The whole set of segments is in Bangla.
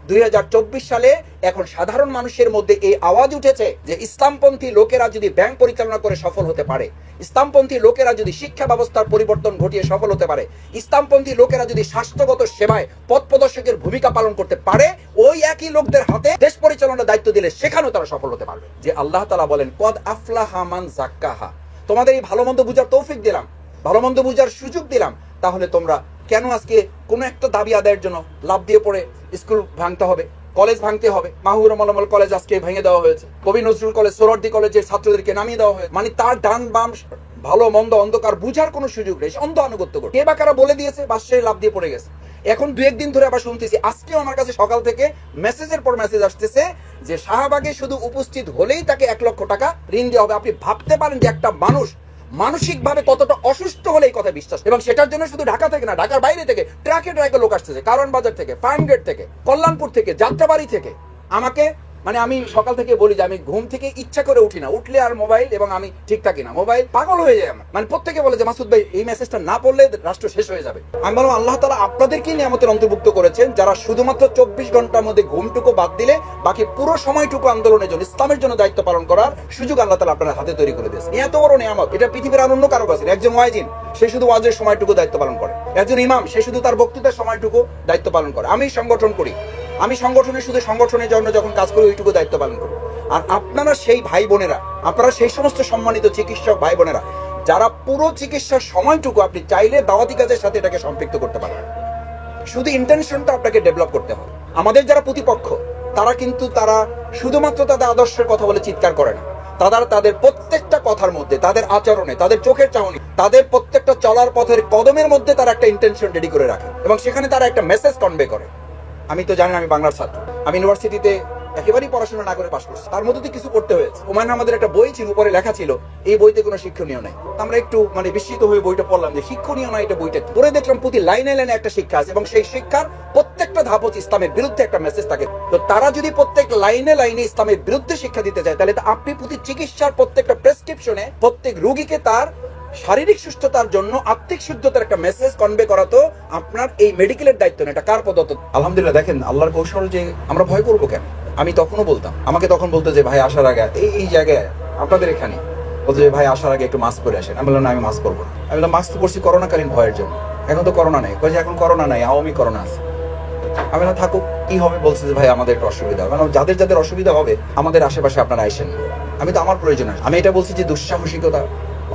2024 সালে এখন সাধারণ মানুষের মধ্যে এই আওয়াজ উঠেছে যে ইসলামপন্থী লোকেরা যদি ব্যাংক পরিচালনা করে সফল হতে পারে, ইসলামপন্থী লোকেরা যদি শিক্ষা ব্যবস্থার পরিবর্তন ঘটিয়ে সফল হতে পারে, ইসলামপন্থী লোকেরা যদি স্বাস্থ্যগত সেবায় পথ প্রদর্শকের ভূমিকা পালন করতে পারে, ওই একই লোকদের হাতে দেশ পরিচালনার দায়িত্ব দিলে সেখানেও তারা সফল হতে পারবে। যে আল্লাহ তাআলা বলেন কদ আফলাহা মান যাক্কাহা, তোমাদের এই ভালো মন্দ বুঝার তৌফিক দিলাম, ভালো মন্দ বুঝার সুযোগ দিলাম, তাহলে তোমরা কেন আজকে কোনো একটা দাবি আদায়ের জন্য লাভ দিয়ে পড়ে স্কুল ভাঙতে হবে, কলেজ ভাঙতে হবে? মাহবুবুর রহমান কলেজ আজকে ভেঙে দেওয়া হয়েছে, কবি নজরুল কলেজ, সোহরাওয়ার্দী কলেজের ছাত্রদেরকে নামিয়ে দেওয়া হয়েছে। মানে তার ডান বাম ভালো মন্দ অন্ধকার বুঝার কোনো সুযোগ নেই, অন্ধ আনুগত্য করে কে বা কারা বলে দিয়েছে, বাদশাহী লাভ দিয়ে পড়ে গেছে। এখন 2-1 দিন ধরে আবার শুনতেছি, আজকেও আমার কাছে সকাল থেকে মেসেজের পর মেসেজ আসতেছে যে শাহবাগে শুধু উপস্থিত হলেই তাকে 1 লক্ষ টাকা ঋণ দেওয়া হবে। আপনি ভাবতে পারেন যে একটা মানুষ মানসিকভাবে কতটা অসুস্থ হলে এই কথা বিশ্বাস, এবং সেটার জন্য শুধু ঢাকা থেকে না, ঢাকার বাইরে থেকে ট্রাকে ট্রাকে লোক আসতেছে, কারণ বাজার থেকে, ফার্মগেট থেকে, কল্যাণপুর থেকে, যাত্রাবাড়ি থেকে। আমাকে মানে আমি সকাল থেকে বলি যে আমি ঘুম থেকে ইচ্ছা করে উঠি না, উঠলে আর মোবাইল, এবং আমি ঠিক থাকি না, মোবাইল পাগল হয়ে যায় আমার। মানে প্রত্যেকে বলে যে মাসুদ ভাই এই মেসেজটা না পড়লে রাষ্ট্র শেষ হয়ে যাবে। আমি বললাম আল্লাহ তাআলা আপনাদেরকে নিয়ামতের অন্তর্ভুক্ত করেছেন যারা শুধুমাত্র 24 ঘন্টার মধ্যে ঘুমটুকু বাদ দিলে বাকি পুরো সময়টুকু আন্দোলনের জন্য, ইসলামের জন্য দায়িত্ব পালন করার সুযোগ আল্লাহ তাআলা আপনার হাতে তৈরি করে দিয়েছে। এত বড় নিয়ামত, এটা পৃথিবীর আর অন্য কারো কাছে। একজন ওয়াজিন সে শুধু ওয়াজের সময়টুকু দায়িত্ব পালন করে, একজন ইমাম সে শুধু তার বক্তৃতার সময়টুকু দায়িত্ব পালন করে। আমি সংগঠন করি, আমি সংগঠনে শুধু সংগঠনের জন্য যখন কাজ করি ওইটুকু দায়িত্ব পালন করি। আর আপনারা সেই ভাই বোনেরা, আপনারা সেই সমস্ত সম্মানিত চিকিৎসক ভাই বোনেরা যারা পুরো চিকিৎসার সময়টুকু আপনি চাইলে দাওয়াতি কাজের সাথে এটাকে সম্পৃক্ত করতে পারেন। শুধু ইন্টেনশনটা আপনাকে ডেভেলপ করতে হবে। আমাদের যারা প্রতিপক্ষ তারা কিন্তু তারা শুধুমাত্র তাদের আদর্শের কথা বলে চিৎকার করে না, তাদের প্রত্যেকটা কথার মধ্যে, তাদের আচরণে, তাদের চোখের চাহনি, তাদের প্রত্যেকটা চলার পথের কদমের মধ্যে তারা একটা ইন্টেনশন রেডি করে রাখে, এবং সেখানে তারা একটা মেসেজ কনভে করে। আমি তো জানি আমি বাংলার ছাত্র, আমি ইউনিভার্সিটিতে একেবারেই পড়াশোনা না করে পাশ করছি, তার মধ্যে দিয়ে কিছু করতে হয়েছে। হুমায়ুন আহমেদের একটা বই ছিল, উপরে লেখা ছিল এই বইতে কোনো শিক্ষণীয় নাই। আমরা একটু মানে বিস্মিত হয়ে বইটা পড়লাম যে শিক্ষণীয় নয় এটা বইটা, পড়ে দেখলাম প্রতি লাইনে লাইনে একটা শিক্ষা আছে, এবং সেই শিক্ষার প্রত্যেকটা ধাপ হচ্ছে ইসলামের বিরুদ্ধে একটা মেসেজ থাকে। তো তারা যদি প্রত্যেক লাইনে লাইনে ইসলামের বিরুদ্ধে শিক্ষা দিতে চায়, তাহলে আপনি প্রতি চিকিৎসার প্রত্যেকটা প্রেসক্রিপশনে প্রত্যেক রোগীকে তার শারীরিক সুস্থতার জন্য আত্মিক শুদ্ধতার একটা মেসেজ কনভে করা তো আপনার এই মেডিকেলের দায়িত্ব না, এটা কার পদত? আলহামদুলিল্লাহ, দেখেন আল্লাহর কৌশল যে আমরা ভয় করবো কেন। আমি তখনও বলতাম, আমাকে তখন বলতো যে ভাই আসার আগে এই জায়গায় আপনাদের এখানে বলতো যে ভাই আসার আগে একটু মাস্ক পরে আসেন। আমি বললাম না, আমি মাস্ক করবো না। আমি বললাম মাস্ক তো করছি করোনাকালীন ভয়ের জন্য, এখন তো করোনা নেই। বলছে এখন করোনা নাই, আওয়ামী করোনা আছে। আমি না থাকুক, কি হবে? বলছে যে ভাই আমাদের একটু অসুবিধা হবে। যাদের যাদের অসুবিধা হবে আমাদের আশেপাশে আপনারা আইসেন। আমি তো আমার প্রয়োজন আছে, আমি এটা বলছি যে দুঃসাহসিকতা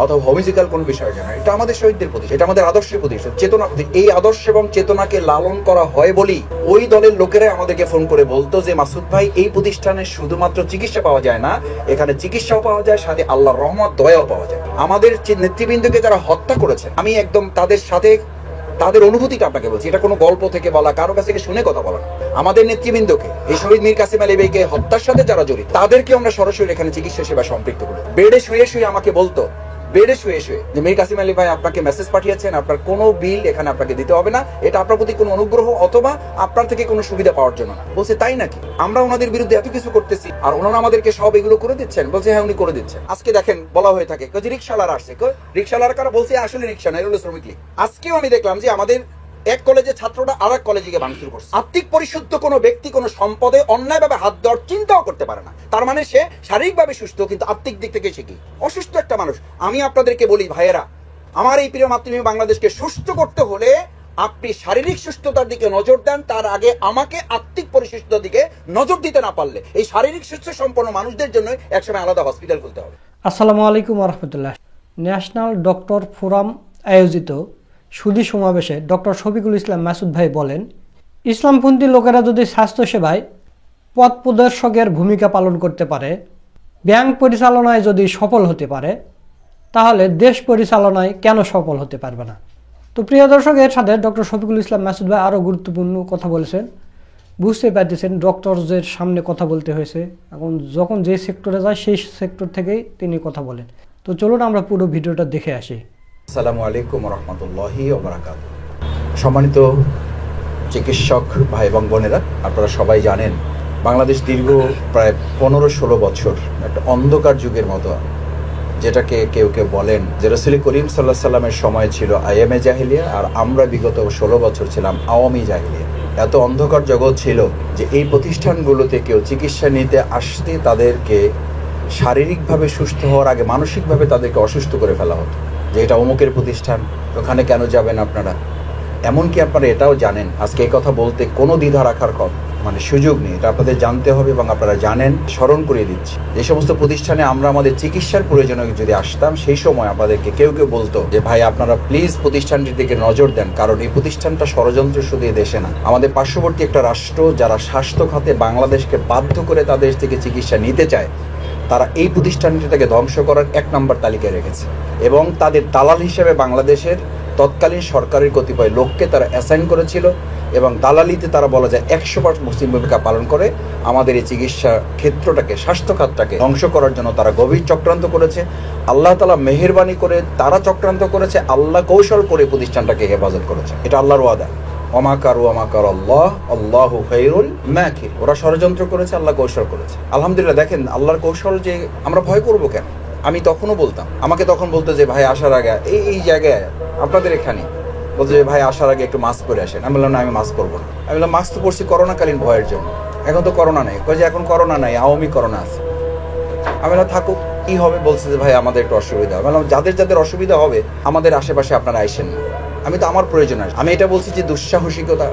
অথবা হবিজিক্যাল কোনো বিষয় জানা, এটা আমাদের শহীদদের প্রতি, এটা আমাদের আদর্শের প্রতি, চেতনা। এই আদর্শ এবং চেতনাকে লালন করা হয় বলি ওই দলের লোকেরাই আমাদেরকে ফোন করে বলতো যে মাসুদ ভাই এই প্রতিষ্ঠানে শুধুমাত্র চিকিৎসা পাওয়া যায় না, এখানে চিকিৎসাও পাওয়া যায়, সাথে আল্লাহর রহমত দয়াও পাওয়া যায়। আমাদের নেতৃবৃন্দকে যারা হত্যা করেছে, আমি একদম তাদের সাথে তাদের অনুভূতিটা আপনাকে বলছি, এটা কোনো গল্প থেকে বলা, কারো কাছ থেকে শুনে কথা বলা। আমাদের নেতৃবৃন্দকে, এই শহীদ মীর কাসেম আলী ভাইকে হত্যার সাথে যারা জড়িত, তাদেরকে আমরা সরাসরি এখানে চিকিৎসা সেবা সম্পৃক্ত করি। বেডে শুয়ে শুয়ে আমাকে বলতো, বেডে শুয়ে শুয়ে, যে মীর কাসেম আলী ভাই আপনাকে মেসেজ পাঠিয়েছেন, আপনার কোনো বিল এখানে আপনাকে দিতে হবে না, এটা আপনার প্রতি কোনো অনুগ্রহ অথবা আপনার থেকে কোনো সুবিধা পাওয়ার জন্য না। বলছে তাই নাকি? আমরা ওনাদের বিরুদ্ধে এত কিছু করতেছি আর ওনারা আমাদেরকে সব এগুলো করে দিচ্ছেন? বলছে হ্যাঁ উনি করে দিচ্ছেন। আজকে দেখেন বলা হয়ে থাকে যে রিক্সাওয়ালারা আসছে, রিক্সাওয়ালার কারা বলছে আসলে রিক্সা না, এগুলো শ্রমিক লীগ। আজকেও আমি দেখলাম যে আমাদের এক কলেজের ছাত্রটা আর এক কলেজে গিয়ে ভাঙচুর করছে। আত্মিক পরিশুদ্ধ কোনো ব্যক্তি কোনো সম্পদে অন্যায়ভাবে হাত দেওয়ার চিন্তাও করতে পারে না। তার মানে সে শারীরিকভাবে সুস্থ কিন্তু আত্মিক দিক থেকে সে কি অসুস্থ একটা মানুষ। আমি আপনাদেরকে বলি ভাইয়েরা, আমার এই প্রিয় মাতৃভূমি বাংলাদেশকে সুস্থ করতে হলে আপনি শারীরিক সুস্থতার দিকে নজর দেন, তার আগে আমাকে আত্মিক পরিশুদ্ধতার দিকে নজর দিতে না পারলে এই শারীরিক সুস্থ সম্পন্ন মানুষদের জন্য একসময় আলাদা হসপিটাল খুলতে হবে। আসসালামু আলাইকুম ওয়া রাহমাতুল্লাহ। ন্যাশনাল ডক্টর ফোরাম আয়োজিত সুধী সমাবেশে ডক্টর শফিকুল ইসলাম মাসুদ ভাই বলেন, ইসলামপন্থী লোকেরা যদি স্বাস্থ্যসেবায় পথ প্রদর্শকের ভূমিকা পালন করতে পারে, ব্যাংক পরিচালনায় যদি সফল হতে পারে, তাহলে দেশ পরিচালনায় কেন সফল হতে পারবে না? তো প্রিয় দর্শক, এর সাথে ডক্টর শফিকুল ইসলাম মাসুদ ভাই আরও গুরুত্বপূর্ণ কথা বলেছেন। বুঝতে পারতেছেন ডক্টরদের সামনে কথা বলতে হয়েছে, এখন যখন যে সেক্টরে যায় সেই সেক্টর থেকেই তিনি কথা বলেন। তো চলুন আমরা পুরো ভিডিওটা দেখে আসি। আসসালামু আলাইকুম ওয়া রাহমাতুল্লাহি ওয়া বারাকাতুহু। সম্মানিত চিকিৎসক ভাই এবং বোনেরা, আপনারা সবাই জানেন বাংলাদেশ দীর্ঘ প্রায় 15-16 বছর একটা অন্ধকার যুগের মতো, যেটাকে কেউ কেউ বলেন যে রাসূল করিম সাল্লাল্লাহু আলাইহি সাল্লামের সময় ছিল আইএমএ জাহিলিয়া, আর আমরা বিগত 16 বছর ছিলাম আওয়ামী জাহিলিয়া। এত অন্ধকার জগৎ ছিল যে এই প্রতিষ্ঠানগুলোতে কেউ চিকিৎসা নিতে আসতে তাদেরকে শারীরিকভাবে সুস্থ হওয়ার আগে মানসিকভাবে তাদেরকে অসুস্থ করে ফেলা হতো, যে এটা অমুকের প্রতিষ্ঠান, ওখানে কেন যাবেন আপনারা। এমনকি আপনারা এটাও জানেন, আজকে এই কথা বলতে কোনো দ্বিধা রাখার সুযোগ নেই, এটা আপনাদের জানতে হবে এবং আপনারা জানেন। স্মরণ করিয়ে দিচ্ছি, যে সমস্ত প্রতিষ্ঠানে আমরা আমাদের চিকিৎসার প্রয়োজনে যদি আসতাম, সেই সময় আপনাদেরকে কেউ কেউ বলতো যে ভাই আপনারা প্লিজ প্রতিষ্ঠানটির দিকে নজর দেন, কারণ এই প্রতিষ্ঠানটা ষড়যন্ত্র শুধু এই দেশে না, আমাদের পার্শ্ববর্তী একটা রাষ্ট্র যারা স্বাস্থ্য খাতে বাংলাদেশকে বাধ্য করে তাদের থেকে চিকিৎসা নিতে চায়, তারা এই প্রতিষ্ঠানটিকে ধ্বংস করার 1 নম্বর তালিকায় রেখেছে এবং তাদের দালাল হিসেবে বাংলাদেশের তৎকালীন সরকারের কতিপয় লোককে তারা অ্যাসাইন করেছিল এবং দালালিতে তারা বলা যায় 100% মুসলিম ভূমিকা পালন করে আমাদের এই চিকিৎসা ক্ষেত্রটাকে, স্বাস্থ্য খাতটাকে ধ্বংস করার জন্য তারা গভীর চক্রান্ত করেছে। আল্লাহ তাআলা মেহেরবানি করে তারা চক্রান্ত করেছে, আল্লাহ কৌশল করে প্রতিষ্ঠানটাকে হেফাজত করেছে। এটা আল্লাহর ওয়াদা, ওমাকারু ওমাকার আল্লাহ আল্লাহু খায়রুল মাকির। ওরা ষড়যন্ত্র করেছে, আল্লাহ কৌশল করেছে। আলহামদুলিল্লাহ, দেখেন আল্লাহর কৌশল যে আমরা ভয় করবো কেন। আমি তখনও বলতাম, আমাকে তখন বলতো যে ভাই আসার আগে এই জায়গায় আপনাদের এখানে বলতো যে ভাই আসার আগে একটু মাস্ক পরে আসেন। আমি বললাম না, আমি মাস্ক পরবো না। আমি বললাম মাস্ক তো পরছি করোনাকালীন ভয়ের জন্য, এখন তো করোনা নেই। কই যে এখন করোনা নাই, আওয়ামী করোনা আছে। আমি বললাম থাকুক, কি হবে। বলছে যে ভাই আমাদের একটু অসুবিধা। আমি বললাম যাদের যাদের অসুবিধা হবে আমাদের আশেপাশে আপনারা আইসেন না, আমি তো আমার প্রয়োজন আছে। আমি এটা বলছি যে দুঃসাহসিকতা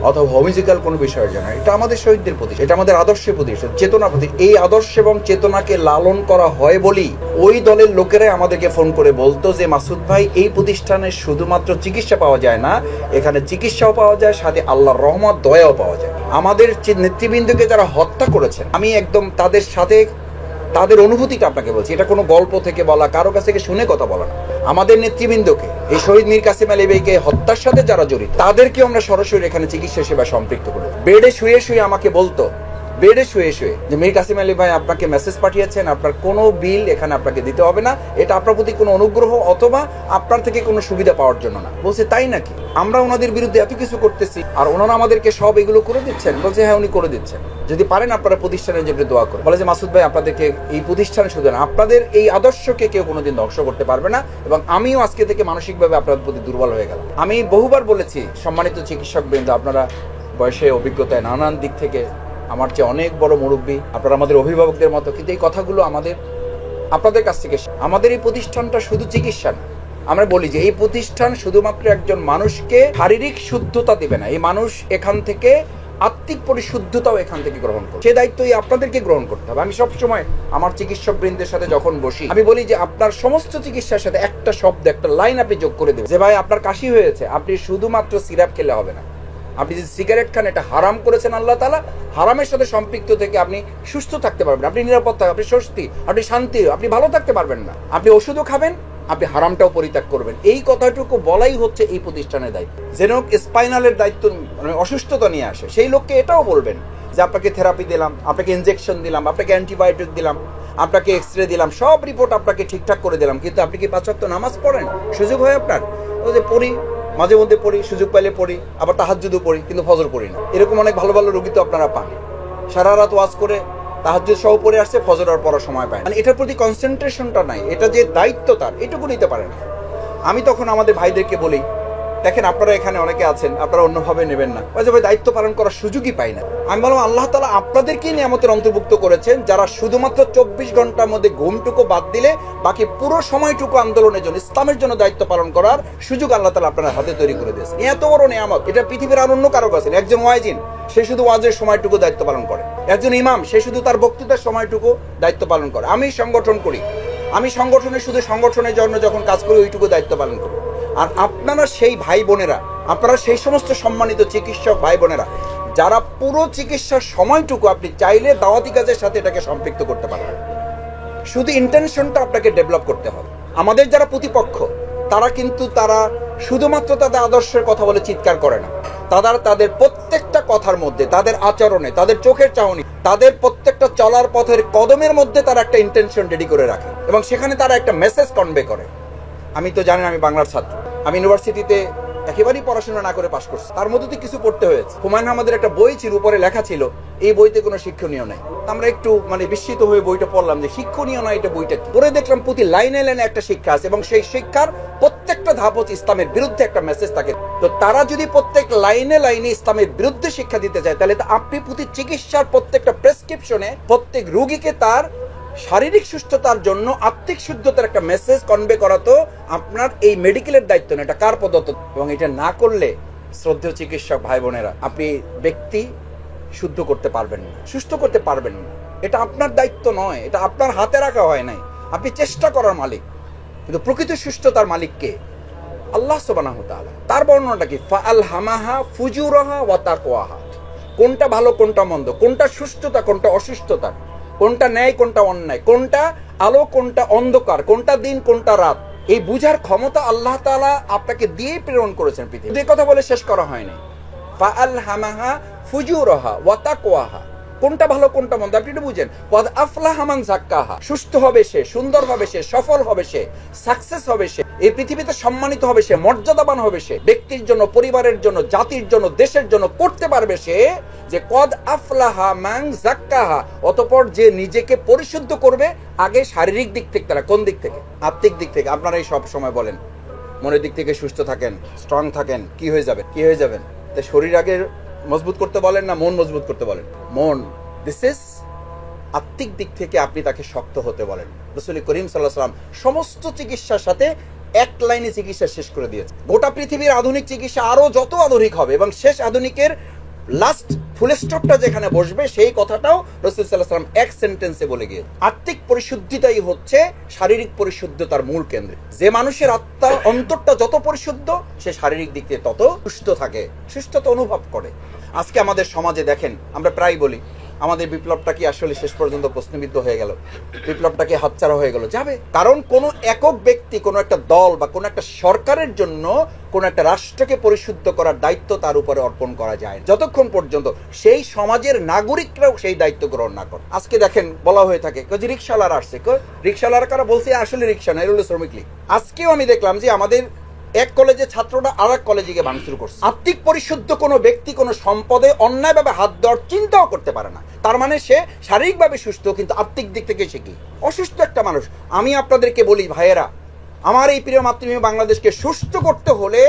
অথবা হোমিজিক্যাল কোনো বিষয়ের জন্য, এটা আমাদের শহীদদের প্রতি, এটা আমাদের আদর্শের প্রতি, চেতনার প্রতি। এই আদর্শ এবং চেতনাকে লালন করা হয় বলেই ওই দলের লোকেরাই আমাদেরকে ফোন করে বলতো যে মাসুদ ভাই, এই প্রতিষ্ঠানে শুধুমাত্র চিকিৎসা পাওয়া যায় না, এখানে চিকিৎসাও পাওয়া যায়, সাথে আল্লাহর রহমত দয়াও পাওয়া যায়। আমাদের নেতৃবৃন্দকে যারা হত্যা করেছেন, আমি একদম তাদের সাথে তাদের অনুভূতিটা আপনাকে বলছি, এটা কোনো গল্প থেকে বলা, কারো কাছ থেকে শুনে কথা বলা না। আমাদের নেতৃবৃন্দকে, এই শহীদ মীর কাসেম আলী ভাইকে হত্যার সাথে যারা জড়িত, তাদেরকেও আমরা সরাসরি এখানে চিকিৎসা সেবা সম্পৃক্ত করি। বেডে শুয়ে শুয়ে আমাকে বলতো, বেডে শুয়ে শুয়ে, যে মীর কাসেম আলী ভাই আপনাকে মেসেজ পাঠিয়েছেন, আপনার কোনো বিল এখানে আপনাকে দিতে হবে না, এটা আপনার প্রতি কোনো অনুগ্রহ অথবা আপনার থেকে কোনো সুবিধা পাওয়ার জন্য না। বলছে তাই নাকি? আমরা ওনাদের বিরুদ্ধে এত কিছু করতেছি আর ওনারা আমাদেরকে সব এগুলো করে দিচ্ছেন। বলছে হ্যাঁ, উনি করে দিচ্ছেন, যদি পারেন আপনারা প্রতিষ্ঠানের জন্য দোয়া করুন। বলে যে মাসুদ ভাই, আপনাদেরকে এই প্রতিষ্ঠানে শুধু না, আপনাদের এই আদর্শকে কেউ কোনোদিন ধ্বংস করতে পারবে না এবং আমিও আজকে থেকে মানসিকভাবে আপনাদের প্রতি দুর্বল হয়ে গেলাম। আমি বহুবার বলেছি, সম্মানিত চিকিৎসক বৃন্দ, আপনারা বয়সে, অভিজ্ঞতায়, নানান দিক থেকে আমার চেয়ে অনেক বড় মুরব্বী, আপনারা আমাদের অভিভাবকদের মতো, কিন্তু এই কথাগুলো আপনাদের কাছ থেকে। আমাদের এই প্রতিষ্ঠানটা শুধু চিকিৎসা না, আমরা বলি যে এই প্রতিষ্ঠান শুধুমাত্র একজন মানুষকে শারীরিক শুদ্ধতা দেবে না, এই মানুষ এখান থেকে আত্মিক পরিশুদ্ধতাও এখান থেকে গ্রহণ করবে। সে দায়িত্বই আপনাদেরকে গ্রহণ করতে হবে। আমি সবসময় আমার চিকিৎসক বৃন্দের সাথে যখন বসি, আমি বলি যে আপনার সমস্ত চিকিৎসার সাথে একটা শব্দ, একটা লাইন আপনি যোগ করে দেবেন, যে ভাই আপনার কাশি হয়েছে, আপনি শুধুমাত্র সিরাপ খেলে হবে না, আপনি যদি সিগারেট খান, এটা হারাম করেছেন আল্লাহ তাআলা, হারামের সাথে সম্পৃক্ত থেকে আপনি সুস্থ থাকতে পারবেন, আপনি নিরাপদ থাকবেন, আপনি স্বস্তি, আপনি শান্তি, আপনি ভালো থাকতে পারবেন না। আপনি ওষুধও খাবেন, আপনি হারামটাও পরিত্যাগ করবেন। এই কথাটুকু বলাই হচ্ছে এই প্রতিষ্ঠানের দায়িত্ব। যেন স্পাইনালের দায়িত্ব, অসুস্থতা নিয়ে আসে, সেই লোককে এটাও বলবেন যে আপনাকে থেরাপি দিলাম, আপনাকে ইনজেকশন দিলাম, আপনাকে অ্যান্টিবায়োটিক দিলাম, আপনাকে এক্সরে দিলাম, সব রিপোর্ট আপনাকে ঠিকঠাক করে দিলাম, কিন্তু আপনি কি 5 ওয়াক্ত নামাজ পড়েন? সুযোগ হয় আপনার? ওই যে পড়ি, মাঝে মধ্যে পড়ি, সুযোগ পাইলে পড়ি, আবার তাহাজ্জুদও পড়ি, কিন্তু ফজর পড়ি না। এরকম অনেক ভালো ভালো রোগী তো আপনারা পান, সারা রাত ওয়াজ করে তাহাজ্জুদ সহ পড়ে আসছে, ফজর আর পড়ার সময় পায় না। এটার প্রতি কনসেন্ট্রেশনটা নাই, এটা যে দায়িত্ব তার, এটুকু নিতে পারে না। আমি তখন আমাদের ভাইদেরকে বলি, দেখেন আপনারা এখানে অনেকে আছেন, আপনারা অন্যভাবে নেবেন না, ওই যে ভাই দায়িত্ব পালন করার সুযোগই পাই না। আমি বললাম আল্লাহ তাআলা আপনাদেরকেই নিয়ামতের অন্তর্ভুক্ত করেছেন, যারা শুধুমাত্র 24 ঘন্টার মধ্যে ঘুমটুকু বাদ দিলে বাকি পুরো সময়টুকু আন্দোলনের জন্য, ইসলামের জন্য দায়িত্ব পালন করার সুযোগ আল্লাহ তাআলা আপনার হাতে তৈরি করে দিয়েছেন। এত বড় নিয়ামত, এটা পৃথিবীর আর অন্য কারো কাছে নেই। একজন ওয়াইজিন, সে শুধু ওয়াজের সময়টুকু দায়িত্ব পালন করে। একজন ইমাম, সে শুধু তার বক্তৃতার সময়টুকু দায়িত্ব পালন করে। আমি সংগঠন করি, আমি সংগঠনের শুধু সংগঠনের জন্য যখন কাজ করি ওইটুকু দায়িত্ব পালন করি। আর আপনারা সেই ভাই বোনেরা, আপনারা সেই সমস্ত সম্মানিত চিকিৎসক ভাই বোনেরা, যারা পুরো চিকিৎসার সময়টুকু আপনি চাইলে দাওয়াতি কাজের সাথে এটাকে সম্পৃক্ত করতে পারবেন। শুধু ইন্টেনশনটা আপনাকে ডেভেলপ করতে হবে। আমাদের যারা প্রতিপক্ষ, তারা শুধুমাত্র তাদের আদর্শের কথা বলে চিৎকার করে না, তাদের প্রত্যেকটা কথার মধ্যে, তাদের আচরণে, তাদের চোখের চাহনি, তাদের প্রত্যেকটা চলার পথের কদমের মধ্যে তারা একটা ইন্টেনশন রেডি করে রাখে এবং সেখানে তারা একটা মেসেজ কনভে করে। আমি তো জানেন আমি বাংলার ছাত্র, আমি ইউনিভার্সিটিতে একেবারেই পড়াশোনা না করে পাশ করছে, তার মধ্যে তো কিছু পড়তে হয়েছে। হুমায়ুন আহমেদের একটা বই ছিল, উপরে লেখা ছিল এই বইতে কোনো শিক্ষণীয় নাই। আমরা একটু বিস্মিত হয়ে বইটা পড়লাম যে শিক্ষণীয় নয় এটা বইটা। পড়ে দেখলাম প্রতি লাইনে লাইনে একটা শিক্ষা আছে এবং সেই শিক্ষার প্রত্যেকটা ধাপ হচ্ছে ইসলামের বিরুদ্ধে একটা মেসেজ থাকে। তো তারা যদি প্রত্যেক লাইনে লাইনে ইসলামের বিরুদ্ধে শিক্ষা দিতে চায়, তাহলে তো আপনি প্রতি চিকিৎসার প্রত্যেকটা প্রেসক্রিপশনে প্রত্যেক রোগীকে তার শারীরিক সুস্থতার জন্য আত্মিক শুদ্ধতার একটা মেসেজ কনভে করা তো আপনার এই মেডিকেলের দায়িত্ব না, এটা কার প্রদত্ত। এবং এটা না করলে শ্রদ্ধেয় চিকিৎসক ভাই বোনেরা, আপনি ব্যক্তি শুদ্ধ করতে পারবেন না, সুস্থ করতে পারবেন না। এটা আপনার দায়িত্ব নয়, এটা আপনার হাতে রাখা হয় নাই। আপনি চেষ্টা করার মালিক, কিন্তু প্রকৃত সুস্থতার মালিক কে? আল্লাহ সুবহানাহু ওয়া তাআলা। তার বর্ণনাটা কি? ফাআলহামাহা ফুজুরাহা ওয়া তাকওয়াহা। কোনটা ভালো কোনটা মন্দ, কোনটা সুস্থতা কোনটা অসুস্থতা, কোনটা ন্যায় কোনটা অন্যায়, কোনটা আলো কোনটা অন্ধকার, কোনটা দিন কোনটা রাত, এই বুঝার ক্ষমতা আল্লাহ তাআলা আপনাকে দিয়ে প্রেরণ করেছেন পৃথিবীতে। এই কথা বলে শেষ করা হয়নি। ফাআলহামাহা ফুজুরাহা ওয়া তাকওয়াহা। কোনটা ভালো কোনটা মন্দ আপনি একটু বুঝেন। ওয়াদ আফলাহা মান যাক্কাহা। সুস্থ হবে সে, সুন্দর হবে সে, সফল হবে সে, সাকসেস হবে সে, এই পৃথিবীতে সম্মানিত হবে সে, মর্যাদাবান হবে সে, ব্যক্তির জন্য, পরিবারের জন্য, জাতির জন্য, দেশের জন্য করতে পারবে সে যে কদ আফলাহা মান যাক্কাহা। অতঃপর যে নিজেকে পরিশুদ্ধ করবে, আগে শারীরিক দিক থেকে, তারা কোন দিক থেকে? আত্মিক দিক থেকে। আপনারাই সব সময় বলেন মনের দিক থেকে সুস্থ থাকেন, স্ট্রং থাকেন, কি হয়ে যাবেন? কি হয়ে যাবেন? তাই শরীর আগে মজবুত করতে বলেন না মন মজবুত করতে বলেন? মন। দিস ইজ আত্মিক দিক থেকে আপনি তাকে শক্ত হতে বলেন। রাসূল করিম সাল্লাল্লাহু আলাইহি ওয়াসাল্লাম সমস্ত চিকিৎসার সাথে এক লাইনে চিকিৎসা শেষ করে দিয়েছে। গোটা পৃথিবীর আধুনিক চিকিৎসা আরো যত আধুনিক হবে এবং শেষ আধুনিকের লাস্ট ফুল স্টপটা যেখানে বসবে, সেই কথাটাও রাসূল সাল্লাল্লাহু আলাইহি ওয়াসাল্লাম এক সেন্টেন্সে বলে গিয়ে। আত্মিক পরিশুদ্ধিতাই হচ্ছে শারীরিক পরিশুদ্ধতার মূল কেন্দ্র। যে মানুষের আত্মা অন্তরটা যত পরিশুদ্ধ, সে শারীরিক দিক থেকে তত সুস্থ থাকে, সুস্থতা অনুভব করে। আজকে আমাদের সমাজে দেখেন, আমরা প্রায় বলি আমাদের বিপ্লবটা কি আসলে শেষ পর্যন্ত প্রশ্নবিদ্ধ হয়ে গেল, বিপ্লবটা কি হাতছাড়া হয়ে গেল? যাবে। কারণ কোন একক ব্যক্তি, কোন একটা দল বা কোন একটা সরকারের জন্য কোন একটা রাষ্ট্রকে পরিশুদ্ধ করার দায়িত্ব তার উপরে অর্পণ করা যায় যতক্ষণ পর্যন্ত সেই সমাজের নাগরিকরাও সেই দায়িত্ব গ্রহণ না করে। আজকে দেখেন বলা হয়ে থাকে যে রিক্সাওয়ালারা আসছে, রিক্সাওয়ালারা কারা বলছে আসলে রিক্সা না, এর হলো শ্রমিক লীগ। আজকেও আমি দেখলাম যে আমাদের এক কলেজে ছাত্ররা আর এক কলেজে গিয়ে ভাঙচুর করছে। আত্মিক পরিশুদ্ধ কোনো ব্যক্তি কোনো সম্পদে অন্যায়ভাবে হাত দেওয়ার চিন্তাও করতে পারে না। তার মানে সে শারীরিকভাবে সুস্থ, কিন্তু আত্মিক দিক থেকে সে কি? অসুস্থ একটা মানুষ। আমি আপনাদেরকে বলি ভাইয়েরা, আমার এই প্রিয় মাতৃভূমি বাংলাদেশকে সুস্থ করতে হলে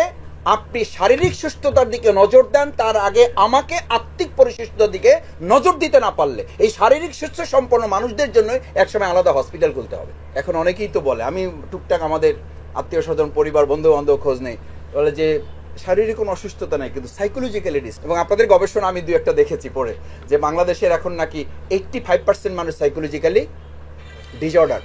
আপনি শারীরিক সুস্থতার দিকে নজর দেন, তার আগে আমাকে আত্মিক পরিশুদ্ধতার দিকে নজর দিতে না পারলে এই শারীরিক সুস্থ সম্পন্ন মানুষদের জন্য একসময় আলাদা হসপিটাল খুলতে হবে। এখন অনেকেই তো বলে, আমি টুকটাক আমাদের আত্মীয় স্বজন, পরিবার, বন্ধু বান্ধব খোঁজ নেই, বলে যে শারীরিক কোনো অসুস্থতা নেই, কিন্তু সাইকোলজিক্যালি ডিস্টার্ব। এবং আপনাদের গবেষণা আমি দুই একটা দেখেছি পড়ে, যে বাংলাদেশের এখন নাকি 85% মানুষ সাইকোলজিক্যালি ডিসঅর্ডার।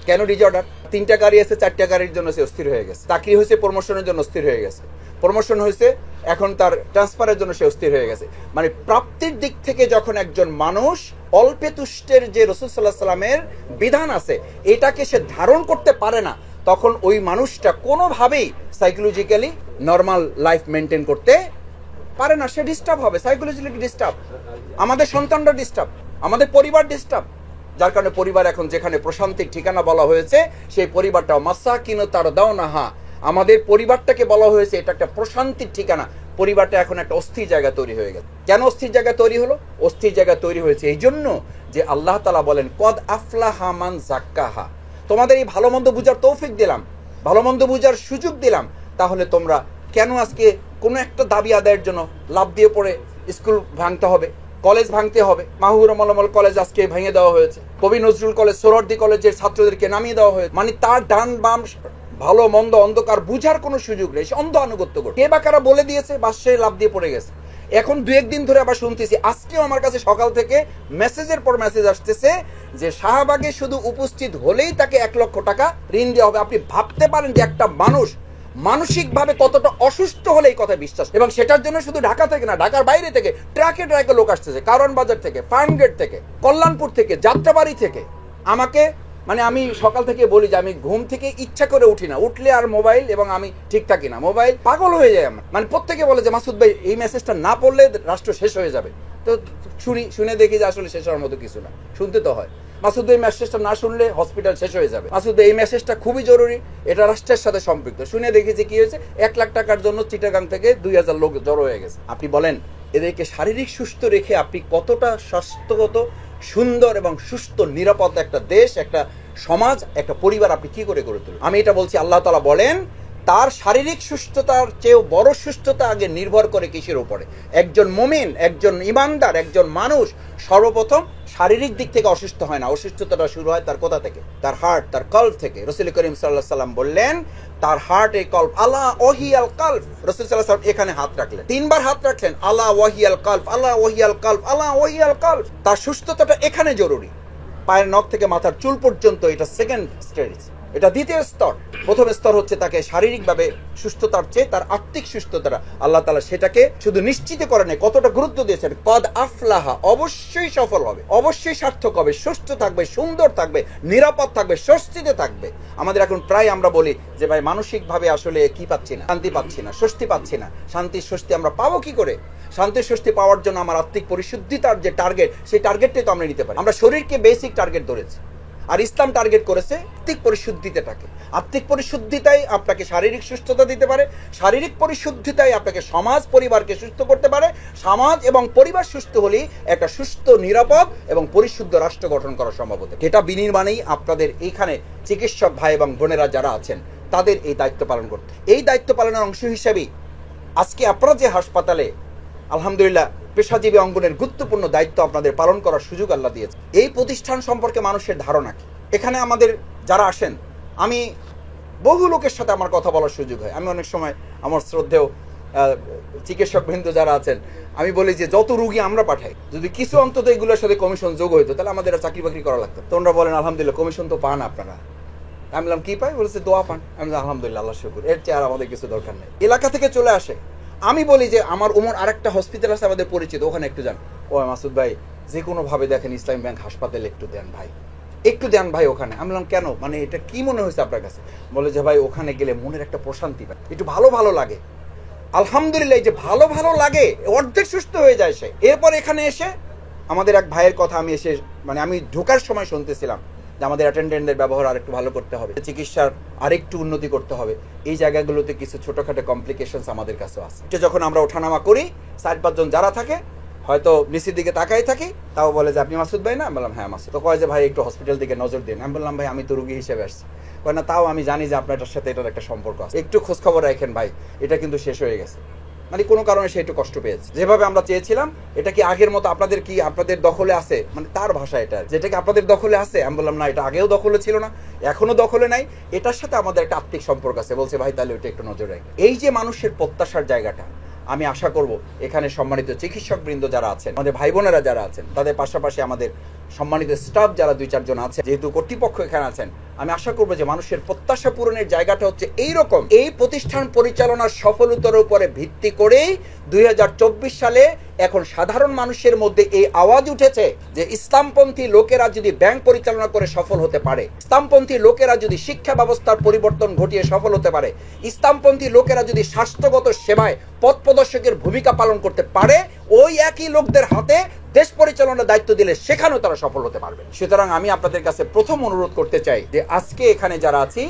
কেন ডিসঅর্ডার? 3টা গাড়ি আছে, 4টা গাড়ির জন্য সে অস্থির হয়ে গেছে। চাকরি হয়েছে, প্রমোশনের জন্য অস্থির হয়ে গেছে। প্রমোশন হয়েছে, এখন তার ট্রান্সফারের জন্য সে অস্থির হয়ে গেছে। মানে প্রাপ্তির দিক থেকে যখন একজন মানুষ অল্পে তুষ্টের যে রাসূল সাল্লাল্লাহু আলাইহি ওয়াসাল্লামের বিধান আছে এটাকে সে ধারণ করতে পারে না, তখন ওই মানুষটা কোনোভাবেই সাইকোলজিক্যালি নর্মাল লাইফ মেনটেন করতে পারে না। সে ডিস্টার্ব হবে, সাইকোলজিক্যালি ডিস্টার্ব। আমাদের সন্তানরা ডিস্টার্ব, আমাদের পরিবার ডিস্টার্ব। যার কারণে পরিবার এখন যেখানে প্রশান্তির ঠিকানা বলা হয়েছে, সেই পরিবারটা মাসাকিন তারদাউনাহা, আমাদের পরিবারটাকে বলা হয়েছে এটা একটা প্রশান্তির ঠিকানা। পরিবারটা এখন একটা অস্থির জায়গা তৈরি হয়ে গেছে। কেন অস্থির জায়গা তৈরি হলো? অস্থির জায়গা তৈরি হয়েছে এই জন্য যে আল্লাহ তাআলা বলেন কদ আফলাহা মান যাক্কাহা। তোমাদের এই ভালো মন্দ বুঝার তৌফিক দিলাম, ভালো মন্দ বুঝার সুযোগ দিলাম, তাহলে তোমরা কেন আজকে কোনো একটা দাবি আদায়ের জন্য লাভ দিয়ে পড়ে স্কুল ভাঙতে হবে, কলেজ ভাঙতে হবে? মাহবুবুর রহমান কলেজ আজকে ভেঙে দেওয়া হয়েছে, কবি নজরুল কলেজ, সোহরাওয়ার্দী কলেজের ছাত্রদেরকে নামিয়ে দেওয়া হয়েছে। মানে তার ডান বাম, ভালো মন্দ, অন্ধকার বুঝার কোনো সুযোগ নেই, সে অন্ধ আনুগত্য করে। কে বা কারা বলে দিয়েছে, বাস সে লাভ দিয়ে পড়ে গেছে। এখন 2-1 দিন ধরে আবার শুনতেছি, আজকেও আমার কাছে সকাল থেকে মেসেজের পর মেসেজ আসতেছে যে শাহবাগে শুধু উপস্থিত হলেই তাকে 1 লক্ষ টাকা ঋণ দেওয়া হবে। আপনি ভাবতে পারেন যে একটা মানুষ মানসিকভাবে কতটা অসুস্থ হলে এই কথা বিশ্বাস। এবং সেটার জন্য শুধু ঢাকা থেকে না, ঢাকার বাইরে থেকে ট্রাকে ট্রাকে লোক আসতেছে, কারণ বাজার থেকে, ফার্মগেট থেকে, কল্যাণপুর থেকে, যাত্রাবাড়ি থেকে। আমাকে আমি সকাল থেকে বলি যে আমি ঘুম থেকে ইচ্ছা করে উঠি না, উঠলে আর মোবাইল, এবং আমি ঠিক থাকি না, মোবাইল পাগল হয়ে যায় আমার। প্রত্যেকে বলে যে মাসুদ ভাই এই মেসেজটা না পড়লে রাষ্ট্র শেষ হয়ে যাবে। তো শুনে দেখি যে আসলে শেষ হওয়ার মতো কিছু না, শুনতে তো হয়। মাসুদ এই মেসেজটা না শুনলে হসপিটাল শেষ হয়ে যাবে। মাসুদ এই মেসেজটা খুবই জরুরি, এটা রাষ্ট্রের সাথে সম্পৃক্ত। শুনে দেখেছি কি হয়েছে, 1 লাখ টাকার জন্য চিটাগাং থেকে 2000 লোক জড়ো হয়ে গেছে। আপনি বলেন এদেরকে শারীরিক সুস্থ রেখে আপনি কতটা স্বাস্থ্যগত সুন্দর এবং সুস্থ নিরাপদ একটা দেশ, একটা সমাজ, একটা পরিবার আপনি কি করে গড়ে তুলবেন? আমি এটা বলছি, আল্লাহ তাআলা বলেন তার শারীরিক সুস্থতার চেয়েও বড় সুস্থতা আগে নির্ভর করে কিসের উপরে? একজন মুমিন, একজন ইমানদার, একজন মানুষ সর্বপ্রথম শারীরিক দিক থেকে অসুস্থ হয় না। অসুস্থতাটা শুরু হয় তার কোথা থেকে? তার হার্ট, তার কল্ব থেকে। রাসূল করিম সাল্লাল্লাহু আলাইহি সাল্লাম বললেন তার হার্ট এই কল্ব, আলা ওয়াহিয়াল কল্ব। রাসূল সাল্লাল্লাহু আলাইহি সাল্লাম এখানে হাত রাখলেন, 3 বার হাত রাখলেন, আলা ওয়াহিয়াল কল্ব, আলা ওয়াহিয়াল কল্ব, আলা ওয়াহিয়াল কল্ব। তার সুস্থতাটা এখানে জরুরি। পায়ের নখ থেকে মাথার চুল পর্যন্ত এটা সেকেন্ড স্টেজ, এটা দ্বিতীয় স্তর। প্রথম স্তর হচ্ছে তাকে শারীরিকভাবে সুস্থতার চেয়ে তার আত্মিক সুস্থতাটা আল্লাহ তাআলা সেটাকে শুধু নিশ্চিত করে নেই, কতটা গুরুত্ব দিয়েছেন। কদ আফলাহা, অবশ্যই সফল হবে, অবশ্যই সার্থক হবে, সুস্থ থাকবে, সুন্দর থাকবে, নিরাপদ থাকবে, স্বস্তিতে থাকবে। আমাদের এখন প্রায় আমরা বলি যে ভাই মানসিকভাবে আসলে কি পাচ্ছি না, শান্তি পাচ্ছি না, স্বস্তি পাচ্ছি না। শান্তির স্বস্তি আমরা পাবো কি করে? শান্তির স্বস্তি পাওয়ার জন্য আমার আত্মিক পরিশুদ্ধিতার যে টার্গেট, সেই টার্গেটটাই তো আমরা নিতে পারি। আমরা শরীরকে বেসিক টার্গেট ধরেছি, আর ইসলাম টার্গেট করেছে আত্মিক পরিশুদ্ধিতাটাকে। আত্মিক পরিশুদ্ধিতাই আপনাকে শারীরিক সুস্থতা দিতে পারে, শারীরিক পরিশুদ্ধিতাই আপনাকে সমাজ পরিবারকে সুস্থ করতে পারে। সমাজ এবং পরিবার সুস্থ হলেই একটা সুস্থ, নিরাপদ এবং পরিশুদ্ধ রাষ্ট্র গঠন করা সম্ভব হতে। এটা বিনির্মাণেই আপনাদের এইখানে চিকিৎসক ভাই এবং বোনেরা যারা আছেন তাদের এই দায়িত্ব পালন করতে। এই দায়িত্ব পালনের অংশ হিসেবেই আজকে আপনারা যে হাসপাতালে আলহামদুলিল্লাহ পেশাজীবী অঙ্গনের গুরুত্বপূর্ণ দায়িত্ব আপনাদের পালন করার সুযোগ আল্লাহ দিয়েছে। এই প্রতিষ্ঠান সম্পর্কে মানুষের ধারণা কি? এখানে আমাদের যারা আসেন, আমি বহু লোকের সাথে আমার কথা বলার সুযোগ হয়। আমি অনেক সময় আমার শ্রদ্ধেয় চিকিৎসক বৃন্দ যারা আছেন, আমি বলি যে যত রুগী আমরা পাঠাই, যদি কিছু অন্তত এগুলোর সাথে কমিশন যোগ হইতো তাহলে আমাদের চাকরি বাকরি করা লাগতো। তোমরা বলেন আলহামদুলিল্লাহ কমিশন তো পান আপনারা। আমি বললাম কি পাই? বলেছে দোয়া পান। আমি আলহামদুলিল্লাহ, আল্লাহ শুকুর, এর চেয়ে আর আমাদের কিছু দরকার নেই। এলাকা থেকে চলে আসে, আমি বলি যে আমার ওমর আরেকটা হসপিটাল আছে আমাদের পরিচিত, ওখানে একটু যান। ও মাসুদ ভাই যে কোনো ভাবে দেখেন ইসলামী ব্যাংক হাসপাতালে একটু দেন ভাই, একটু দেন ভাই ওখানে। আমি বললাম কেন, মানে এটা কি মনে হয়েছে আপনার কাছে? বলে যে ভাই ওখানে গেলে মনের একটা প্রশান্তি পায়, একটু ভালো ভালো লাগে। আলহামদুলিল্লাহ, এই যে ভালো ভালো লাগে অর্ধেক সুস্থ হয়ে যায় সে। এরপর এখানে এসে আমাদের এক ভাইয়ের কথা আমি এসে মানে আমি ঢোকার সময় শুনতেছিলাম যে আমাদের অ্যাটেন্ডেন্টদের ব্যবহার আরেকটু ভালো করতে হবে, চিকিৎসার আরেকটু উন্নতি করতে হবে। এই জায়গাগুলোতে কিছু ছোটখাটো কমপ্লিকেশনস আমাদের কাছে আছে। এটা যখন আমরা ওঠানামা করি, 4-5 জন যারা থাকে হয়তো নিচের দিকে তাকাই থাকি, তাও বলে যে আপনি মাসুদ ভাই না? আমি বললাম হ্যাঁ মাসুদ। তো কয় যে ভাই একটু হসপিটাল দিকে নজর দিন। আমি বললাম ভাই আমি তো রুগী হিসেবে আসছি। কয় না তাও আমি জানি যে আপনার সাথে এটার একটা সম্পর্ক আছে, একটু খোঁজ খবর রাখেন ভাই, এটা কিন্তু শেষ হয়ে গেছে। মানে কোনো কারণে সে একটু কষ্ট পেয়েছে। যেভাবে আমরা চেয়েছিলাম এটা কি আগের মতো আপনাদের কি আপনাদের দখলে আছে, মানে তার ভাষা এটা, যেটা কি আপনাদের দখলে আছে? আমি বললাম না, এটা আগেও দখলে ছিল না, এখনো দখলে নাই, এটার সাথে আমাদের একটা আত্মিক সম্পর্ক আছে। বলছে ভাই তাহলে ওইটা একটু নজর রাখি। এই যে মানুষের প্রত্যাশার জায়গাটা, আমি আশা করব এখানে সম্মানিত চিকিৎসক বৃন্দ যারা আছেন, আমাদের ভাই বোনেরা যারা আছেন, তাদের পাশাপাশি আমাদের সম্মানিত স্টাফ যারা 2-4 জন আছে, যেহেতু কর্তৃপক্ষ এখানে আছেন, আমি আশা করব যে মানুষের প্রত্যাশা পূরণের জায়গাটা হচ্ছে এইরকম। এই প্রতিষ্ঠান পরিচালনার সফলতার উপরে ভিত্তি করেই 2024 সালে এখন সাধারণ মানুষের মধ্যে এই আওয়াজ উঠেছে যে ইসলামপন্থী লোকেরা যদি ব্যাংক পরিচালনা করে সফল হতে পারে, ইসলামপন্থী লোকেরা যদি শিক্ষা ব্যবস্থার পরিবর্তন ঘটিয়ে সফল হতে পারে, ইসলামপন্থী লোকেরা যদি স্বাস্থ্যগত সেবায় পথ প্রদর্শকের ভূমিকা পালন করতে পারে, ওই একই লোকদের হাতে দেশ পরিচালনার দায়িত্ব দিলে সেখানেও তারা সফল হতে পারবে। সুতরাং আমি আপনাদের কাছে প্রথম অনুরোধ করতে চাই যে আজকে এখানে যারা আছি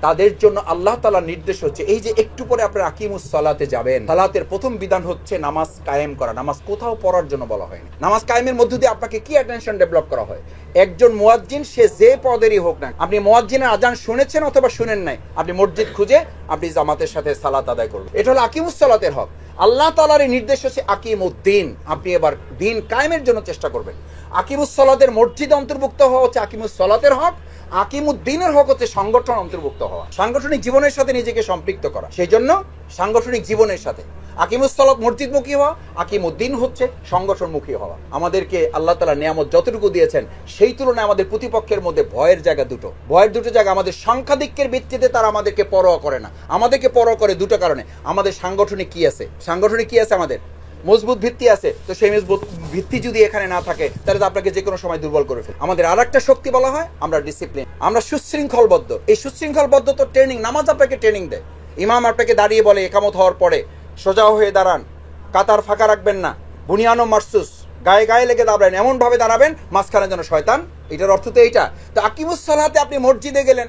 তাদের জন্য আল্লাহ তাআলার নির্দেশ হচ্ছে এই যে একটু পরে আপনারা আকিমুস সালাতে যাবেন। সালাতের প্রথম বিধান হচ্ছে নামাজ কায়েম করা। নামাজ কোথাও পড়ার জন্য বলা হয়নি। নামাজ কায়েমের মধ্য দিয়ে আপনাকে কি অ্যাটেনশন ডেভেলপ করা হয়? একজন মুয়াজ্জিন সে যে পদেরই হোক না, আপনি মুয়াজ্জিনের আজান শুনেছেন অথবা শুনেন নাই, আপনি মসজিদ খুঁজে আপনি জামাতের সাথে সালাত আদায় করবেন। এটা হলো আকিমুস সালাতের হক। আল্লাহ তাআলার নির্দেশ হচ্ছে আকিমুদ্দিন, আপনি এবার দিন কায়েমের জন্য চেষ্টা করবেন। আকিমুস সালাতের মসজিদ অন্তর্ভুক্ত হওয়া হচ্ছে আকিমুস সালাতের হক। আকিমুদ্দিনের হক হচ্ছে সংগঠন অন্তর্ভুক্ত হওয়া, সাংগঠনিক জীবনের সাথে নিজেকে সম্পৃক্ত করা। সেই জন্য সাংগঠনিক জীবনের সাথে আকিমুস সালাত মসজিদমুখী হওয়া, আকিমুদ্দিন হচ্ছে সংগঠনমুখী হওয়া। আমাদেরকে আল্লাহ তাআলা নিয়ামত যতটুকু দিয়েছেন সেই তুলনায় আমাদের প্রতিপক্ষের মধ্যে ভয়ের জায়গা দুটো। ভয়ের দুটো জায়গা, আমাদের সংখ্যাধিক্যের ভিত্তিতে তারা আমাদেরকে পরোয়া করে না, আমাদেরকে পরোয়া করে দুটো কারণে। আমাদের সাংগঠনিক কি আছে? সাংগঠনিক কি আছে? আমাদের মজবুত ভিত্তি আছে। তো সেই মজবুত ভিত্তি যদি এখানে না থাকে তাহলে তো আপনাকে যে কোনো সময় দুর্বল করে ফেলে। আমাদের আর একটা শক্তি বলা হয় আমরা ডিসিপ্লিন, আমরা সুশৃঙ্খলবদ্ধ। এই সুশৃঙ্খলবদ্ধ তো ট্রেনিং, নামাজ আপনাকে ট্রেনিং দেয়। ইমাম আপনাকে দাঁড়িয়ে বলে একামত হওয়ার পরে সোজা হয়ে দাঁড়ান, কাতার ফাঁকা রাখবেন না, বুনিয়ানো মারসুস, গায়ে গায়ে লেগে দাঁড়াবেন, এমন ভাবে দাঁড়াবেন মাঝখানে যেন শয়তান। এটার অর্থ তো এইটা। তো আকিমুস সালাতে আপনি মসজিদে গেলেন,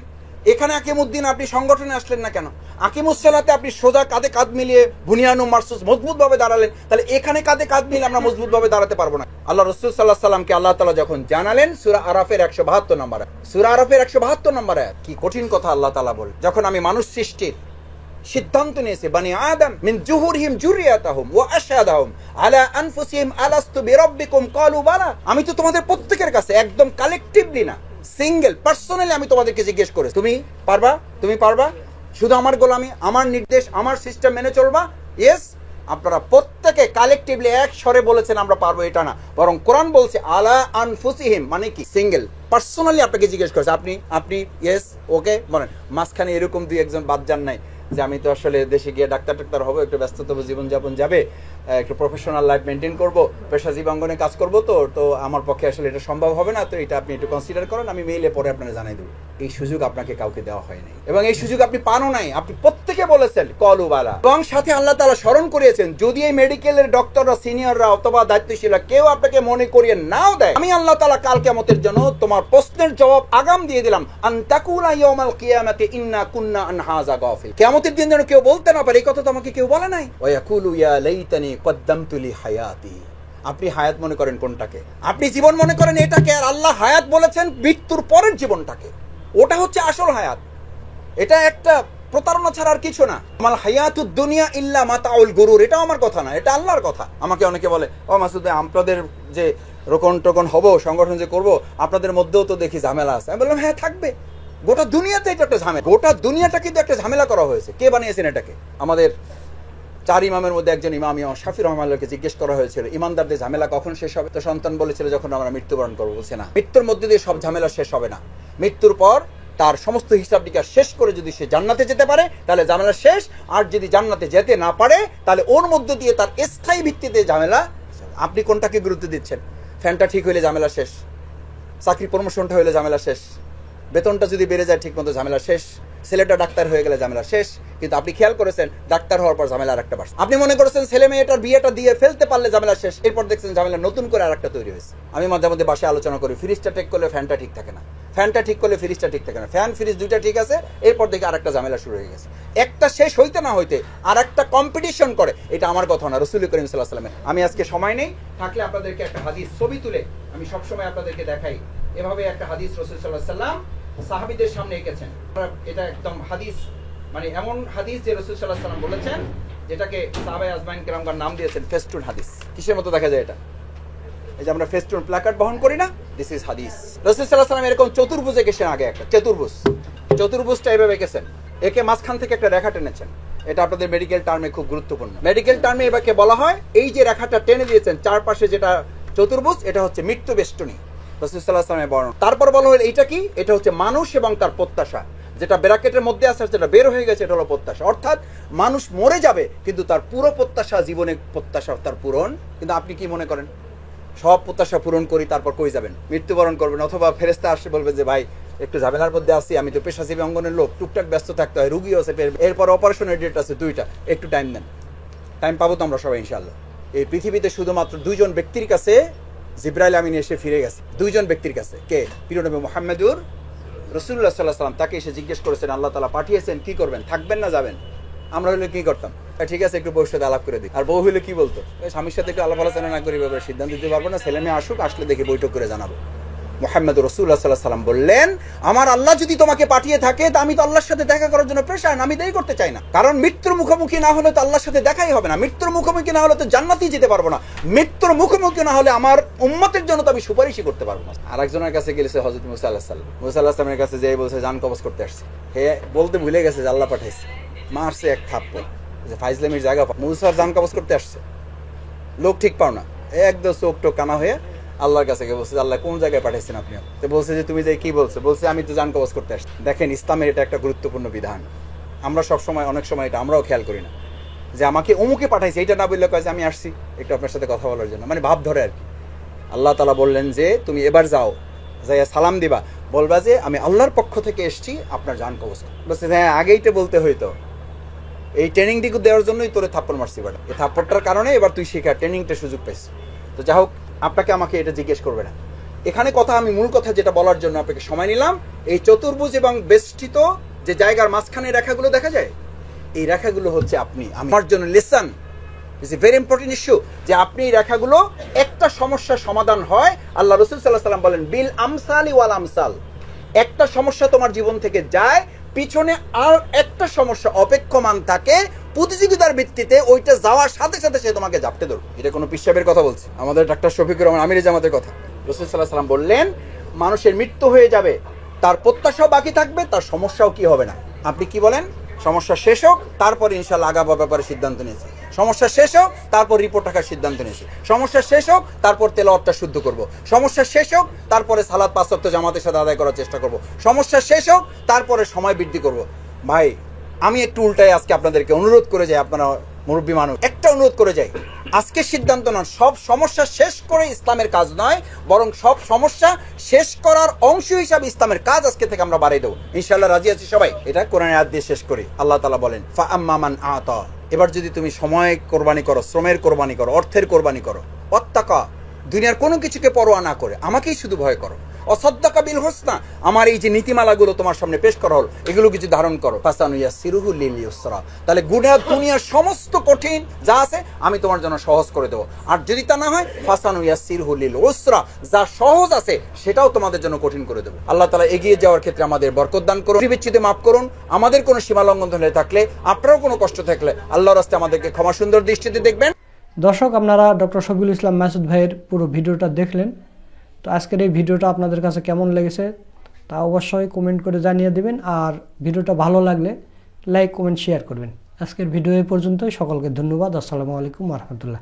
এখানে আকিমুদ্দিন আপনি সংগঠনে আসলেন না কেন? আকিমুস সালাতে আপনি সোজা কাঁধে কাঁধ মিলিয়ে বুনিয়ানু মারসুস মজবুত ভাবে দাঁড়ালেন, তাহলে এখানে কাঁধে কাঁধ মিলিয়ে আমরা মজবুত ভাবে দাঁড়াতে পারবো না? আল্লাহ রাসূল সাল্লাল্লাহু আলাইহি সাল্লামকে আল্লাহ তাআলা যখন জানালেন সূরা আরাফের 172 নম্বর আয়াত, সূরা আরাফের 172 নম্বর আয়াত, কি কঠিন কথা আল্লাহ তাআলা বলে, যখন আমি মানুষ সৃষ্টির সিদ্ধান্ত নিয়েছে, বানি আদম মিন জুহুরহিম যুররিয়াতাহুম ওয়া আশহাদাহুম আলা আনফুসিহিম আলাস্তু বিরাব্বিকুম ক্বালু বালা, আমি তো তোমাদের প্রত্যেকের কাছে একদম কালেকটিভলি না, সিঙ্গেল পার্সোনালি আমি তোমাদেরকে জিজ্ঞেস করেছি, তুমি পারবা? তুমি পারবা? শুধু আমার গোলামি, আমার নির্দেশ, আমার সিস্টেম মেনে চলবা? ইয়েস। আপনারা প্রত্যেকে কালেকটিভলি এক স্বরে বলেছেন আমরা পারবো, এটা না, বরং কোরআন বলছে আলা আনফুসিহিম, মানে কি সিঙ্গেল পার্সোনালি আপনাকে জিজ্ঞেস করেছে, আপনি ইয়েস ওকে বলেন। মাঝখানে এরকম দুই একজন বাদ যান নাই যে আমি তো আসলে দেশে গিয়ে ডাক্তার হবো, একটু ব্যস্ততম জীবনযাপন যাবে, একটু প্রফেশনাল লাইফ মেনটেন করবো, পেশাজীবী অঙ্গনে কাজ করবো, তো আমার পক্ষে আসলে এটা সম্ভব হবে না, তো এটা আপনি একটু কনসিডার করেন, আমি মেইলে পরে আপনারা জানাই দেবো। এই সুযোগ আপনাকে কাউকে দেওয়া হয় নাই, এবং এই সুযোগ আপনি পানও নাই। আপনি প্রত্যেকে বলেছেন কলু বালা, এবং সাথে আল্লাহ তাআলা স্মরণ করিয়েছেন, যদি এই মেডিকেলের ডক্টররা, সিনিয়ররা অথবা দায়িত্বশীলরা কেউ আপনাকে মনে করিয়ে নাও দেয়, আমি আল্লাহ তাআলা কাল কিয়ামতের জন্য তোমার প্রশ্নের জবাব আগাম দিয়ে দিলাম, আন তাকুলা ইয়াউমাল কিয়ামাতি ইন্না কুন্না আন হাযা গাফিল। কিয়ামতের দিন যেন কেউ বলতে না পারে এই কথা তো আমাকে কেউ বলে নাই। ওয়া ইয়াকুলু ইয়া লাইতানি কদ্দামতু লি হায়াতি। আপনি হায়াত মনে করেন কোনটাকে? আপনি জীবন মনে করেন এটাকে, আর আল্লাহ হায়াত বলেছেন মৃত্যুর পরের জীবনটাকে, ওটা হচ্ছে আসল হায়াত। এটা একটা প্রতারণা ছাড়া আর কিছু না। আমাল হায়াতুদ দুনিয়া ইল্লা মাতাউল গুরুর, এটা আমার কথা না, এটা আল্লাহর কথা। আমাকে অনেকে বলে, ও মাসুদ আপনাদের যে রোকন টোকন হবো, সংগঠন যে করবো, আপনাদের মধ্যেও তো দেখি ঝামেলা আছে। আমি বললাম হ্যাঁ থাকবে, গোটা দুনিয়াতে এটা একটা ঝামেলা, গোটা দুনিয়াটা কিন্তু একটা ঝামেলা করা হয়েছে। কে বানিয়েছেন এটাকে? আমাদের 4 ইমামের মধ্যে একজন ইমাম শাফি রহমানুল্লাহকে জিজ্ঞেস করা হয়েছিল, ইমানদারদের ঝামেলা কখন শেষ হবে? তো সন্তান বলেছিল যখন আমরা মৃত্যুবরণ করবো। বলছে না, মৃত্যুর মধ্যে দিয়ে সব ঝামেলা শেষ হবে না, মৃত্যুর পর তার সমস্ত হিসাব নিকাশ শেষ করে যদি সে জান্নাতে যেতে পারে তাহলে ঝামেলা শেষ, আর যদি জান্নাতে যেতে না পারে তাহলে ওর মধ্যে দিয়ে তার স্থায়ী ভিত্তিতে ঝামেলা। আপনি কোনটাকে গুরুত্ব দিচ্ছেন? ফ্যানটা ঠিক হইলে ঝামেলা শেষ, চাকরি প্রমোশনটা হইলে ঝামেলা শেষ, বেতনটা যদি বেড়ে যায় ঠিক মতো ঝামেলা শেষ, ছেলেটা ডাক্তার হয়ে গেলে ঝামেলা শেষ। কিন্তু আপনি খেয়াল করেছেন ডাক্তার হওয়ার পর ঝামেলা আরেকটা বাড়ছে। আপনি মনে করেছেন ছেলে মেয়েটার বিয়েটা দিয়ে ফেলতে পারলে ঝামেলা শেষ, এরপর দেখছেন ঝামেলা নতুন করে আরেকটা তৈরি হয়েছে। আমি মাঝে মধ্যে বাসায় আলোচনা করি, ফ্রিজটা ঠিক করলে ফ্যানটা ঠিক থাকে না, ফ্যানটা ঠিক করলে ফ্রিজটা ঠিক থাকে না, ফ্যান ফ্রিজ দুইটা ঠিক আছে, এরপর দেখে আরেকটা ঝামেলা শুরু হয়ে গেছে। একটা শেষ হইতে না হইতে আর একটা কম্পিটিশন করে। এটা আমার কথা না, রাসূল করিম সাল্লাল্লাহু আলাইহি ওয়াসাল্লামের। আমি আজকে সময় নেই, থাকলে আপনাদেরকে একটা হাদিস ছবি তুলে আমি সবসময় আপনাদেরকে দেখাই। এভাবে একটা হাদিস রাসূল সাল্লাল্লাহু আলাইহি ওয়াসাল্লাম সাহাবীদের সামনে এঁকেছেন। এটা একদম হাদিস, মানে এমন হাদিস যে রাসূল সাল্লাল্লাহু আলাইহি ওয়াসাল্লাম বলেছেন, যেটাকে সাহাবায়ে আজমাইন কেরামগণ নাম দিয়েছেন ফেস্টুন হাদিস। কিসের মতো দেখা যায় এটা? এই যে আমরা ফেস্টুন প্ল্যাকার্ড বহন করি না, দিস ইজ হাদিস। রাসূল সাল্লাল্লাহু আলাইহি ওয়াসাল্লাম এরকম চতুর্ভুজ এঁকেছেন, আগে একটা চতুর্ভুজটা এভাবে এঁকেছেন, একে মাঝখান থেকে একটা রেখা টেনেছেন। এটা আপনাদের মেডিকেল টার্মে খুব গুরুত্বপূর্ণ। মেডিকেল টার্মে এবারকে বলা হয়, এই যে রেখাটা টেনে দিয়েছেন চারপাশে যেটা চতুর্ভুজ, এটা হচ্ছে মৃত্যু বেষ্টনী, রাসূল সাল্লাল্লাহু আলাইহি ওয়াসাল্লামের বর্ণনা। তারপর বলা হলো এইটা কি? এটা হচ্ছে মানুষ এবং তার প্রত্যাশা, যেটা ব্র্যাকেটের মধ্যে আছে, যেটা বের হয়ে গেছে, এটা হলো প্রত্যাশা। অর্থাৎ মানুষ মরে যাবে কিন্তু তার পুরো প্রত্যাশা, জীবনে প্রত্যাশা তার পূরণ। কিন্তু আপনি কি মনে করেন সব প্রত্যাশা পূরণ করি তারপর কই যাবেন? মৃত্যুবরণ করবেন, অথবা ফেরেশতা আসে বলবে যে ভাই একটু ঝামেলার মধ্যে আছি, আমি তো পেশাজীবী অঙ্গনের লোক, টুকটাক ব্যস্ত থাকতে হয়, রুগীও আছে, এরপর অপারেশনের ডেট আছে 2টা, একটু টাইম দেন। টাইম পাবো তো আমরা সবাই ইনশাআল্লাহ। এই পৃথিবীতে শুধুমাত্র 2 জন ব্যক্তির কাছে জিবরাইল আমিন এসে ফিরে গেছে, 2 জন ব্যক্তির কাছে। কে? প্রিয় নবী মুহাম্মদুর রাসূলুল্লাহ সাল্লাল্লাহু আলাইহি ওয়াসাল্লাম। তাকে এসে জিজ্ঞেস করেছেন আল্লাহ তাআলা পাঠিয়েছেন, কি করবেন, থাকবেন না যাবেন? আমরা হলে কি করতাম? ঠিক আছে একটু বউর সাথে আলাপ করে দিই। আর বউ হইলে কি বলতো? স্বামীর সাথে একটু আলাপ আলোচনা না করি ব্যাপারে সিদ্ধান্ত দিতে পারবো না, ছেলে মেয়ে আসুক, আসলে দেখে বৈঠক করে জানাবো। মুহাম্মদ রাসূলুল্লাহ সাল্লাল্লাহু আলাইহি ওয়াসাল্লাম বললেন, আমার আল্লাহ যদি তোমাকে পাঠিয়ে থাকে তা আমি তো আল্লাহর সাথে দেখা করার জন্য প্রেশান, আমি দেরি করতে চাই না। কারণ মৃত্যুর মুখোমুখি না হলে তো আল্লাহর সাথে দেখাই হবে না, মৃত্যুর মুখোমুখি না হলে তো জান্নাতেই যেতে পারবো না, মৃত্যুর মুখোমুখি না হলে আমার উম্মতের জন্য তো আমি সুপারিশই করতে পারবো না। আরেকজনের কাছে গেছে হযরত মুসা আলাইহিস সালাম। মুসা আলাইহিস সালামের কাছে যেই বলছে জান কবজ করতে আসছে, হে বলতে ভুলে গেছে যে আল্লাহ পাঠাইছে, মারছে এক থাপ্পড়, যে ফাইজলামির জায়গা। মুসার জান কবজ করতে আসছে, লোক ঠিক পাও না, একদম চোখ টোক কানা হয়ে আল্লাহর কাছে গিয়ে বলছে, আল্লাহ কোন জায়গায় পাঠাইছেন আপনি? তো বলছে যে তুমি যে কি বলছো? বলছে আমি তো জান কবজ করতে আসছি। দেখেন ইসলামের এটা একটা গুরুত্বপূর্ণ বিধান। আমরা সব সময়, অনেক সময় এটা আমরাও খেয়াল করি না, যে আমাকে অমুকে পাঠাইছে, এটা না বললে কয় যে আমি আসছি একটু আপনার সাথে কথা বলার জন্য, মানে ভাব ধরে আর কি। আল্লাহ তাআলা বললেন যে তুমি এবার যাও, যাইয়া সালাম দিবা, বলবা যে আমি আল্লাহর পক্ষ থেকে এসেছি, আপনার জান কবজ। বলছে হ্যাঁ আগেই তো বলতে হইতো, এই ট্রেনিং দিকে দেওয়ার জন্যই তোরে থাপ্পড় মারছি। বাট এই থাপ্পড়টার কারণে এবার তুই শেখা ট্রেনিংটা সুযোগ পাইছিস। তো যাই হোক, আপনাকে আমাকে এটা জিজ্ঞেস করবে না। এখানে কথা, আমি মূল কথা যেটা বলার জন্য আপনাকে সময় নিলাম, এই চতুর্ভুজ এবং বেষ্টিত যে জায়গার মাঝখানে রেখাগুলো দেখা যায়, এই রেখাগুলো হচ্ছে আপনি। আমার জন্য lesson is a very important issue, যে আপনি এই রেখাগুলো একটা সমস্যার সমাধান হয়। আল্লাহ রাসূল সাল্লাল্লাহু আলাইহি ওয়াসাল্লাম বলেন বিল আমসালি ওয়াল আমসাল, একটা সমস্যা তোমার জীবন থেকে যায়, পিছনে আর একটা সমস্যা অপেক্ষমান থাকে, প্রতিযোগিতার ভিত্তিতে ওইটা যাওয়ার সাথে সাথে সে তোমাকে জাপটে ধরবে। এটা কোনো পিসাবের কথা বলছে, আমাদের ডাক্তার শফিকুর রহমান আমির জামাতের কথা। রাসূল সাল্লাল্লাহু আলাইহি ওয়াসাল্লাম বললেন মানুষের মৃত্যু হয়ে যাবে, তার প্রত্যাশাও বাকি থাকবে, তার সমস্যাও কি হবে না। আপনি কি বলেন? সমস্যা শেষ হোক, তারপর ইনশাআল্লাহ আগাবার ব্যাপারে সিদ্ধান্ত নিয়েছে। সমস্যা শেষ হোক, তারপর রিপোর্ট রাখার সিদ্ধান্ত নিয়েছে। সমস্যা শেষ হোক, তারপর তেলাওয়াতটা শুদ্ধ করব। সমস্যা শেষ হোক, তারপরে সালাত 5 ওয়াক্ত জামাতের সাথে আদায় করার চেষ্টা করব। সমস্যা শেষ হোক, তারপরে সময় বৃদ্ধি করব। ভাই, আমি একটু উল্টায় আজকে আপনাদেরকে অনুরোধ করে যাই, আপনারা মুরব্বী মানুষ, একটা অনুরোধ করে যাই, আজকে সিদ্ধান্ত নন সব সমস্যা শেষ করে ইসলামের কাজ নয়, বরং সব সমস্যা শেষ করার অংশ হিসাবে ইসলামের কাজ আজকে থেকে আমরা বাড়িয়ে দেবো। ইনশাআল্লাহ রাজি আছি সবাই? এটা কোরআনের আয়াত দিয়ে শেষ করি। আল্লাহ তাআলা বলেন ফা আম্মা মান আতা, এবার যদি তুমি সময় কোরবানি করো, শ্রমের কোরবানি করো, অর্থের কোরবানি করো, ওয়াত্তাকা, দুনিয়ার কোনো কিছুকে পরোয়া না করে আমাকেই শুধু ভয় করো, অসাদ্দাকা বিল হোসনা, আমার এই যে নীতিমালাগুলো তোমার সামনে পেশ করা হল, এগুলো কিছু ধারণ করো, ফাসানুয়াসসিরুহু লিল ইউসরা, তাহলে দুনিয়ার সমস্ত কঠিন যা আছে আমি তোমার জন্য সহজ করে দেবো। আর যদি তা না হয় ফাসানুয়াসসিরুহু লিল উসরা, যা সহজ আছে সেটাও তোমাদের জন্য কঠিন করে দেবো। আল্লাহ তাআলা এগিয়ে যাওয়ার ক্ষেত্রে আমাদের বরকত দান করুন, বিচ্ছিতে মাফ করুন, আমাদের কোনো সীমা লঙ্ঘন হয়ে থাকলে, আপনারও কোনো কষ্ট থাকলে আল্লাহর রাস্তায় আমাদেরকে ক্ষমা সুন্দর দৃষ্টিতে দেখবেন। দর্শক, আপনারা ডক্টর শফিকুল ইসলাম মাসুদ ভাইয়ের পুরো ভিডিওটা দেখলেন। তো আজকের এই ভিডিওটা আপনাদের কাছে কেমন লেগেছে তা অবশ্যই কমেন্ট করে জানিয়ে দেবেন, আর ভিডিওটা ভালো লাগলে লাইক, কমেন্ট, শেয়ার করবেন। আজকের ভিডিও এই পর্যন্তই। সকলকে ধন্যবাদ। আসসালামু আলাইকুম ওয়া রাহমাতুল্লাহ।